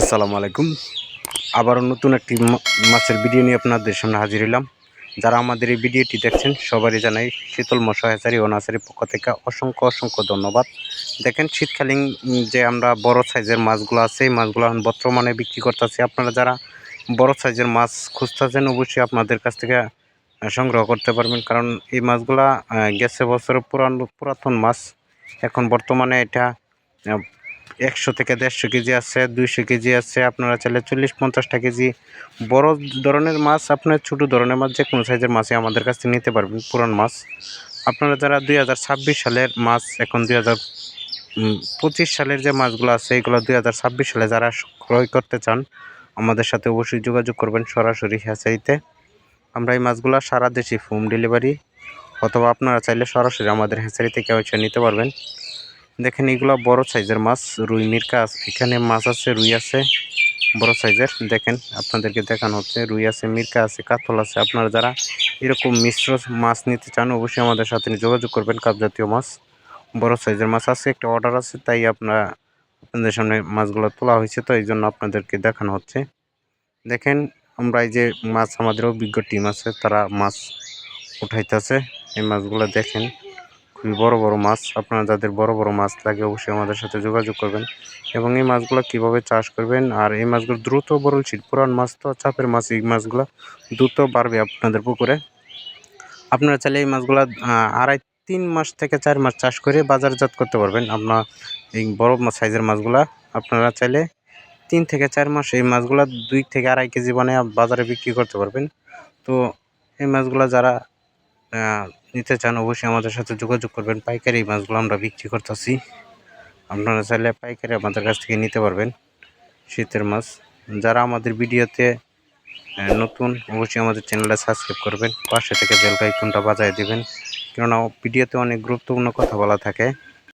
আসসালামু আলাইকুম। আবারও নতুন একটি মাছের ভিডিও নিয়ে আপনাদের সামনে হাজির হলাম। যারা আমাদের এই ভিডিওটি দেখছেন সবারই জানাই শীতল মৎস্য হ্যাচারী ও নার্সারির পক্ষ থেকে অসংখ্য ধন্যবাদ। দেখেন শীতকালীন যে আমরা বড় সাইজের মাছগুলো আছে এই মাছগুলো এখন বর্তমানে বিক্রি করতেছি। আপনারা যারা বড় সাইজের মাছ খুঁজতেছেন অবশ্যই আপনাদের কাছ থেকে সংগ্রহ করতে পারবেন, কারণ এই মাছগুলা গেছে বছরের পুরাতন মাছ। এখন বর্তমানে এটা 100 থেকে 150 কেজি আছে, 200 কেজি আছে। আপনারা চাইলে 40-50টা কেজি বড় ধরনের মাছ, আপনার ছোটো ধরনের মাছ যে কোনো সাইজের মাছই আমাদের কাছ থেকে নিতে পারবেন পুরান মাছ। আপনারা যারা 2026 সালের মাছ, এখন 2025 সালের যে মাছগুলো আছে এগুলো 2026 সালে যারা ক্রয় করতে চান আমাদের সাথে অবশ্যই যোগাযোগ করবেন সরাসরি হ্যাচারিতে। আমরা এই মাছগুলো সারা দেশে হোম ডেলিভারি, অথবা আপনারা চাইলে সরাসরি আমাদের হ্যাচারি থেকে এসে নিতে পারবেন। দেখেন এগুলো বড় সাইজের মাছ, রুই মিরকা এখানে মাছ আছে, রুই আছে বড় সাইজের। দেখেন আপনাদেরকে দেখানো হচ্ছে রুই আছে, মিরকা আছে, কাতল আছে। আপনারা যারা এরকম মিশ্র মাছ নিতে চান অবশ্যই আমাদের সাথে যোগাযোগ করবেন। কাপ জাতীয় মাছ, বড় সাইজের মাছ আছে, একটা অর্ডার আছে, তাই আপনাদের সামনে মাছগুলো তোলা হয়েছে, তো এই জন্য আপনাদেরকে দেখানো হচ্ছে। দেখেন আমরা এই যে মাছ, আমাদের অভিজ্ঞ টিম আছে, তারা মাছ উঠাইতেছে। এই মাছগুলো দেখেন খুবই বড় মাছ। আপনারা যাদের বড় মাছ লাগে অবশ্যই আমাদের সাথে যোগাযোগ করবেন, এবং এই মাছগুলো কিভাবে চাষ করবেন। আর এই মাছগুলো দ্রুত বড়শীল, পুরান মাছ তো চাপের মাছ, এই মাছগুলো দ্রুত বাড়বে আপনাদের পুকুরে। আপনারা চাইলে এই মাছগুলো 3 মাস থেকে 4 মাস চাষ করে বাজারজাত করতে পারবেন। আপনার এই বড় সাইজের মাছগুলা আপনারা চাইলে 3 থেকে 4 মাস এই মাছগুলা 2 থেকে 2.5 কেজি বানিয়ে বাজারে বিক্রি করতে পারবেন। তো এই মাছগুলা যারা নিতে চান অবশ্যই আমাদের সাথে যোগাযোগ করবেন। পাইকারি এই মাছগুলো আমরা বিক্রি করতেছি, আপনারা চাইলে পাইকারি আমাদের কাছ থেকে নিতে পারবেন শীতের মাছ। যারা আমাদের ভিডিওতে নতুন অবশ্যই আমাদের চ্যানেলটা সাবস্ক্রাইব করবেন, পাশে থেকে বেল আইকনটা বাজায় দেবেন, কেননা ভিডিওতে অনেক গুরুত্বপূর্ণ কথা বলা থাকে।